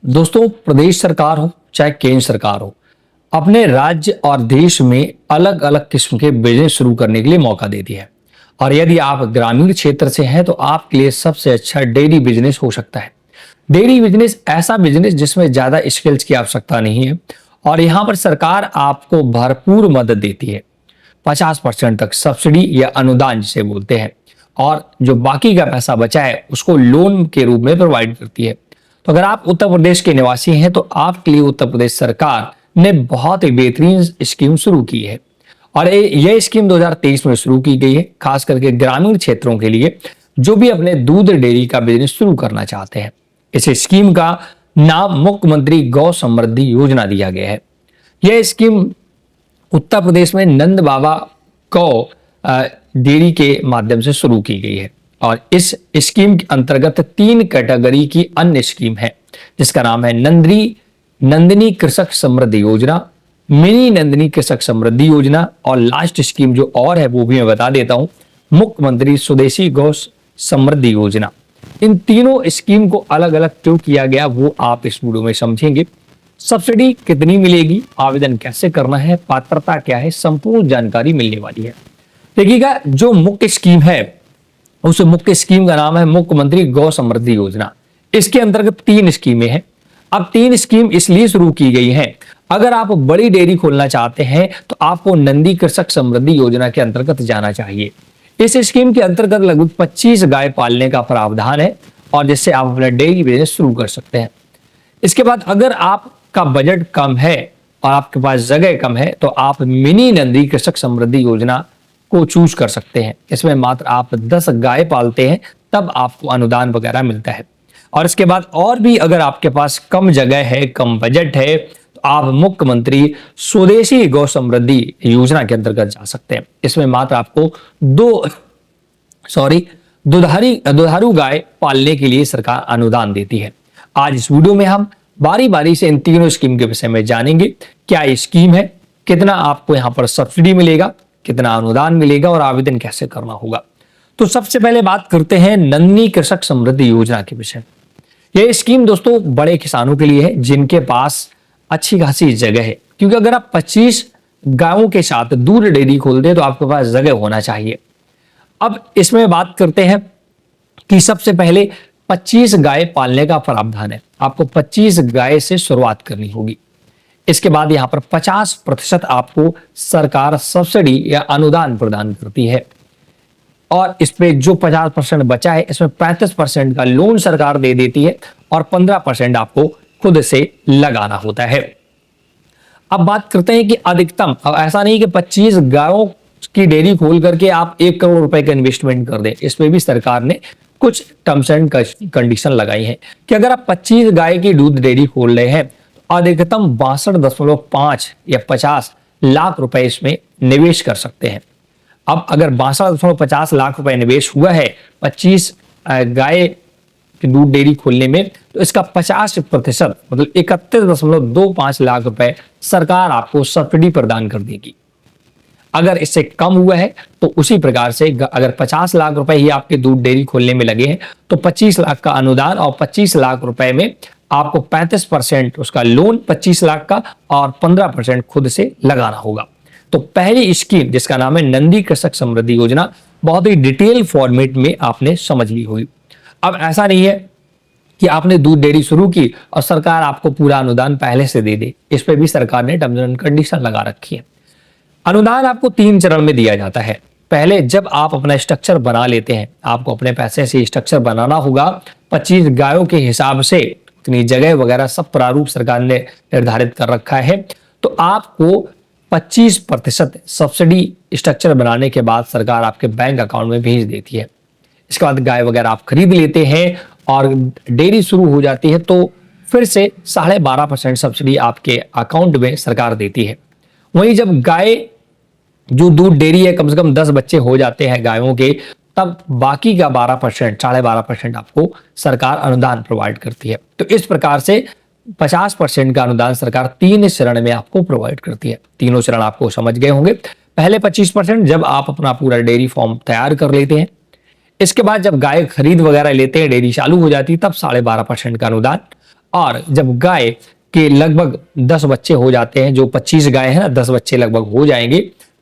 दोस्तों, प्रदेश सरकार हो चाहे केंद्र सरकार हो, अपने राज्य और देश में अलग अलग किस्म के बिजनेस शुरू करने के लिए मौका देती है। और यदि आप ग्रामीण क्षेत्र से हैं तो आपके लिए सबसे अच्छा डेयरी बिजनेस हो सकता है। डेयरी बिजनेस ऐसा बिजनेस जिसमें ज्यादा स्किल्स की आवश्यकता नहीं है और यहाँ पर सरकार आपको भरपूर मदद देती है। 50% तक सब्सिडी या अनुदान जिसे बोलते हैं, और जो बाकी का पैसा बचा है उसको लोन के रूप में प्रोवाइड करती है। तो अगर आप उत्तर प्रदेश के निवासी हैं तो आपके लिए उत्तर प्रदेश सरकार ने बहुत ही बेहतरीन स्कीम शुरू की है। और यह स्कीम 2023 में शुरू की गई है, खास करके ग्रामीण क्षेत्रों के लिए जो भी अपने दूध डेयरी का बिजनेस शुरू करना चाहते हैं। इस स्कीम का नाम मुख्यमंत्री गौ समृद्धि योजना दिया गया है। यह स्कीम उत्तर प्रदेश में नंद बाबा गौ डेयरी के माध्यम से शुरू की गई है। और इस स्कीम के अंतर्गत 3 कैटेगरी की अन्य स्कीम है, जिसका नाम है नंदिनी कृषक समृद्धि योजना, मिनी नंदिनी कृषक समृद्धि योजना, और लास्ट स्कीम जो और है वो भी मैं बता देता हूं, मुख्यमंत्री स्वदेशी गौ समृद्धि योजना। इन तीनों स्कीम को अलग अलग क्यों किया गया वो आप इस वीडियो में समझेंगे। सब्सिडी कितनी मिलेगी, आवेदन कैसे करना है, पात्रता क्या है, संपूर्ण जानकारी मिलने वाली है। देखिएगा, जो मुख्य स्कीम है उस मुख्य स्कीम का नाम है मुख्यमंत्री गौ समृद्धि योजना। इसके अंतर्गत 3 स्कीमें हैं। अब 3 स्कीम इसलिए शुरू की गई हैं, अगर आप बड़ी डेयरी खोलना चाहते हैं तो आपको नंदी कृषक समृद्धि योजना के अंतर्गत जाना चाहिए। इस स्कीम के अंतर्गत लगभग 25 गाय पालने का प्रावधान है और जिससे आप अपना डेयरी बिजनेस शुरू कर सकते हैं। इसके बाद अगर आपका बजट कम है और आपके पास जगह कम है तो आप मिनी नंदी कृषक समृद्धि योजना को चूज कर सकते हैं। इसमें मात्र आप 10 गाय पालते हैं तब आपको अनुदान वगैरह मिलता है। और इसके बाद और भी अगर आपके पास कम जगह है, कम बजट है, तो आप मुख्यमंत्री स्वदेशी गौ समृद्धि योजना के अंतर्गत जा सकते हैं। इसमें मात्र आपको दुधारू गाय पालने के लिए सरकार अनुदान देती है। आज इस वीडियो में हम बारी बारी से इन तीनों स्कीम के विषय में जानेंगे। क्या ये स्कीम है, कितना आपको यहाँ पर सब्सिडी मिलेगा, कितना अनुदान मिलेगा और आवेदन कैसे करना होगा। तो सबसे पहले बात करते हैं नंदिनी कृषक समृद्धि योजना के विषय। यह स्कीम दोस्तों बड़े किसानों के लिए है जिनके पास अच्छी खासी जगह है, क्योंकि अगर आप 25 गायों के साथ दूध डेयरी खोलते हैं तो आपके पास जगह होना चाहिए। अब इसमें बात करते हैं कि सबसे पहले 25 गाय पालने का प्रावधान है। आपको 25 गाय से शुरुआत करनी होगी। इसके बाद यहां पर 50% आपको सरकार सब्सिडी या अनुदान प्रदान करती है और इस पे जो 50% बचा है इसमें 35% का लोन सरकार दे देती है और 15% आपको खुद से लगाना होता है। अब बात करते हैं कि अधिकतम, अब ऐसा नहीं कि 25 गायों की डेयरी खोल करके आप 1 करोड़ रुपए का इन्वेस्टमेंट कर दें। इसमें भी सरकार ने कुछ टर्म्स एंड कंडीशन लगाई है कि अगर आप 25 गाय की दूध डेयरी खोल रहे हैं अधिकतम 62.5 या 50 लाख रुपए इसमें निवेश कर सकते हैं। अब अगर 62.50 लाख रुपए निवेश हुआ है 25 गाय की दूध डेयरी खोलने में, तो इसका 50% मतलब 31.25 लाख रुपए सरकार आपको सब्सिडी प्रदान कर देगी। अगर इससे कम हुआ है तो उसी प्रकार से अगर 50 लाख रुपए ही आपके दूध डेयरी खोलने में लगे हैं तो 25 लाख का अनुदान और 25 लाख रुपए में आपको 35% उसका लोन 25 लाख का और 15% खुद से लगाना होगा। तो पहली स्कीम जिसका नाम है नंदी कृषक समृद्धि योजना बहुत ही डिटेल फॉर्मेट में आपने समझ ली होगी। अब ऐसा नहीं है कि आपने दूध डेयरी शुरू की और सरकार आपको पूरा अनुदान पहले से दे दे। इस पे भी सरकार ने टर्म्स एंड कंडीशन लगा रखी है। अनुदान आपको 3 चरण में दिया जाता है। पहले जब आप अपना स्ट्रक्चर बना लेते हैं, आपको अपने पैसे से स्ट्रक्चर बनाना होगा, 25 गायों के हिसाब से इतनी जगह वगैरह सब प्रारूप सरकार ने निर्धारित कर रखा है, तो आपको 25% सब्सिडी स्ट्रक्चर बनाने के बाद सरकार आपके बैंक अकाउंट में भेज देती है। इसके बाद गाय वगैरह आप खरीद लेते हैं और डेयरी शुरू हो जाती है तो फिर से 12.5% सब्सिडी आपके अकाउंट में सरकार देती है। वहीं जब गाय जो दूध डेयरी है कम से कम 10 बच्चे हो जाते हैं गायों के, तब बाकी का 12%, 12.5% आपको सरकार अनुदान प्रोवाइड करती है। तो इस प्रकार से 50% का अनुदान सरकार 3 चरण में आपको प्रोवाइड करती है। तीनों चरण आपको समझ गए होंगे। पहले 25% जब आप अपना पूरा डेयरी फॉर्म तैयार कर लेते हैं, इसके बाद जब गाय खरीद वगैरह लेते हैं, डेयरी चालू हो जाती है, तब 12.5% का अनुदान और जब गाय के लगभग 10 बच्चे हो जाते हैं, जो 25 गाय है ना, 10 बच्चे लगभग हो जाएंगे,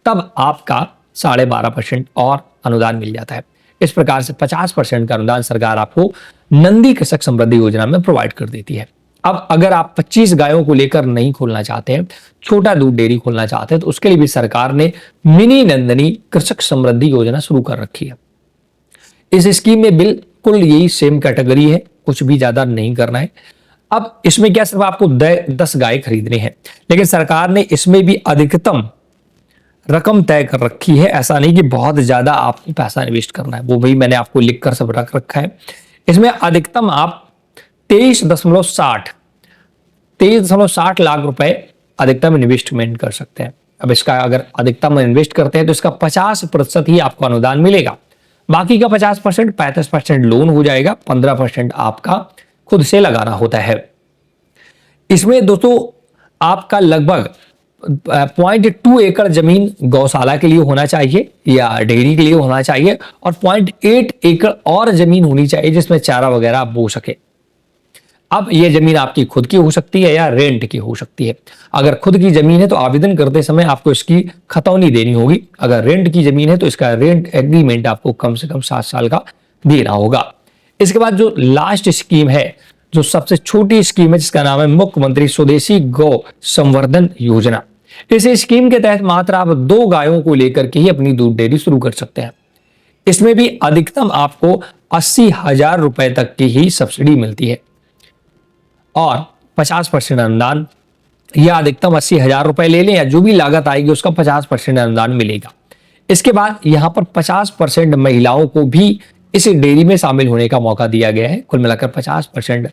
तब आपका 12.5% और अनुदान मिल जाता है। इस प्रकार से 50% का अनुदान सरकार आपको नंदी कृषक समृद्धि योजना में प्रोवाइड कर देती है। अब अगर आप 25 गायों को लेकर नहीं खोलना चाहते हैं, छोटा दूध डेयरी खोलना चाहते हैं, तो उसके लिए भी सरकार ने मिनी नंदनी कृषक समृद्धि योजना शुरू कर रखी है। इस स्कीम में बिल्कुल यही सेम कैटेगरी है, कुछ भी ज्यादा नहीं करना है। अब इसमें क्या सिर्फ आपको 10 गाय खरीदने हैं, लेकिन सरकार ने इसमें भी अधिकतम रकम तय कर रखी है। ऐसा नहीं कि बहुत ज्यादा आपको पैसा इन्वेस्ट करना है, वो भी मैंने आपको लिखकर सब रख रखा है। इसमें अधिकतम आप 23.60 लाख रुपए अधिकतम इन्वेस्टमेंट कर सकते हैं। अब इसका अगर अधिकतम इन्वेस्ट करते हैं तो इसका 50% ही आपको अनुदान मिलेगा। बाकी का 50% 35% लोन हो जाएगा, 15% आपका खुद से लगाना होता है। इसमें दोस्तों आपका लगभग 0.2 एकड़ जमीन गौशाला के लिए होना चाहिए या डेयरी के लिए होना चाहिए, और 0.8 एकड़ और जमीन होनी चाहिए जिसमें चारा वगैरह आप बो सके। अब यह जमीन आपकी खुद की हो सकती है या रेंट की हो सकती है। अगर खुद की जमीन है तो आवेदन करते समय आपको इसकी खतौनी देनी होगी। अगर रेंट की जमीन है तो इसका रेंट एग्रीमेंट आपको कम से कम 7 साल का देना होगा। इसके बाद जो लास्ट स्कीम है, जो सबसे छोटी स्कीम है, जिसका नाम है मुख्यमंत्री स्वदेशी गौ संवर्धन योजना। इस स्कीम के तहत मात्र आप 2 गायों को लेकर के ही अपनी दूध डेयरी शुरू कर सकते हैं। इसमें भी अधिकतम आपको 80,000 रुपए तक की ही सब्सिडी मिलती है और 50% अनुदान, या अधिकतम 80,000 रुपए ले लें या जो भी लागत आएगी उसका 50% अनुदान मिलेगा। इसके बाद यहां पर 50% महिलाओं को भी इस डेयरी में शामिल होने का मौका दिया गया है। कुल मिलाकर 50%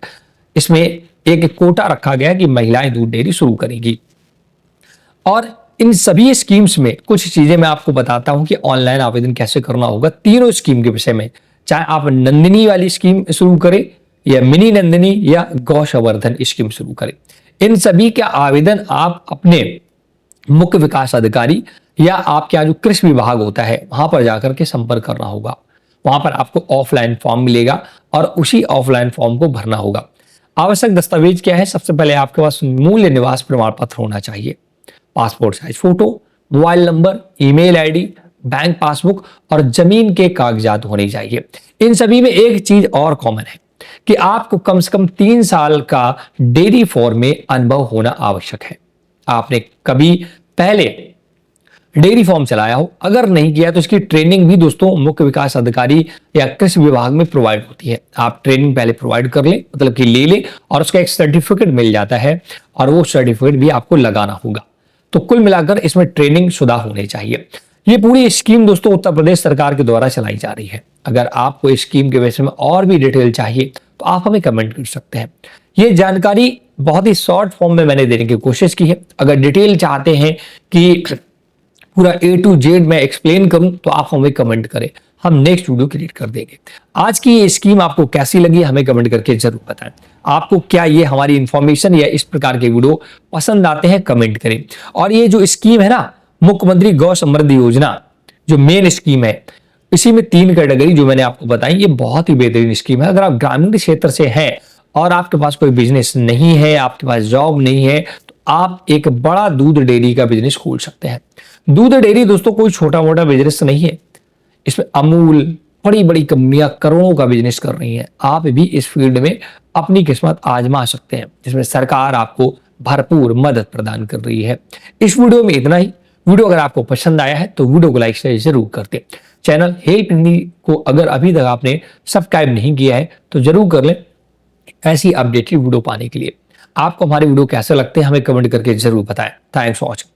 इसमें एक कोटा रखा गया है कि महिलाएं दूध डेयरी शुरू करेंगी। और इन सभी स्कीम्स में कुछ चीजें मैं आपको बताता हूं कि ऑनलाइन आवेदन कैसे करना होगा तीनों स्कीम के विषय में। चाहे आप नंदिनी वाली स्कीम शुरू करें या मिनी नंदिनी या गौ संवर्धन स्कीम शुरू करें, इन सभी का आवेदन आप अपने मुख्य विकास अधिकारी या आपके यहाँ जो कृषि विभाग होता है वहां पर जाकर के संपर्क करना होगा। वहां पर आपको ऑफलाइन फॉर्म मिलेगा और उसी ऑफलाइन फॉर्म को भरना होगा। आवश्यक दस्तावेज क्या है? सबसे पहले आपके पास मूल निवास प्रमाण पत्र होना चाहिए, passport size photo, mobile number, email ID, bank passbook और जमीन के कागजात होने चाहिए। इन सभी में एक चीज और कॉमन है कि आपको कम से कम 3 साल का डेयरी फार्म में अनुभव होना आवश्यक है। आपने कभी पहले डेयरी फार्म चलाया हो, अगर नहीं किया तो इसकी ट्रेनिंग भी दोस्तों मुख्य विकास अधिकारी या कृषि विभाग में प्रोवाइड होती है। आप ट्रेनिंग पहले प्रोवाइड कर लें, मतलब कि ले लें, और उसका एक सर्टिफिकेट मिल जाता है और वो सर्टिफिकेट भी आपको लगाना होगा। तो कुल मिलाकर इसमें ट्रेनिंग शुदा होने चाहिए। ये पूरी स्कीम दोस्तों उत्तर प्रदेश सरकार के द्वारा चलाई जा रही है। अगर आपको इस स्कीम के विषय में और भी डिटेल चाहिए तो आप हमें कमेंट कर सकते हैं। ये जानकारी बहुत ही शॉर्ट फॉर्म में मैंने देने की कोशिश की है। अगर डिटेल चाहते हैं कि पूरा A to Z मैं एक्सप्लेन करूं तो आप हमें कमेंट करें, हम नेक्स्ट वीडियो क्रिएट कर देंगे। आज की ये स्कीम आपको कैसी लगी हमें कमेंट करके जरूर बताएं। आपको क्या ये हमारी इंफॉर्मेशन या इस प्रकार के वीडियो पसंद आते हैं, कमेंट करें। और ये जो स्कीम है ना, मुख्यमंत्री गौ समृद्धि योजना, जो मेन स्कीम है, इसी में 3 कैटेगरी जो मैंने आपको बताई, ये बहुत ही बेहतरीन स्कीम है। अगर आप ग्रामीण क्षेत्र से हैं और आपके पास कोई बिजनेस नहीं है, आपके पास जॉब नहीं है, तो आप एक बड़ा दूध डेयरी का बिजनेस खोल सकते हैं। दूध डेयरी दोस्तों कोई छोटा मोटा बिजनेस नहीं है। इसमें अमूल, बड़ी बड़ी कंपनियां करोड़ों का बिजनेस कर रही हैं। आप भी इस फील्ड में अपनी किस्मत आजमा सकते हैं, जिसमें सरकार आपको भरपूर मदद प्रदान कर रही है। इस वीडियो में इतना ही। वीडियो अगर आपको पसंद आया है तो वीडियो को लाइक शेयर जरूर कर दें। चैनल हेल्प हिंदी को अगर अभी तक आपने सब्सक्राइब नहीं किया है तो जरूर कर लें, ऐसी अपडेटेड वीडियो पाने के लिए। आपको हमारे वीडियो कैसे लगते हैं हमें कमेंट करके जरूर बताएं। Thanks for watching.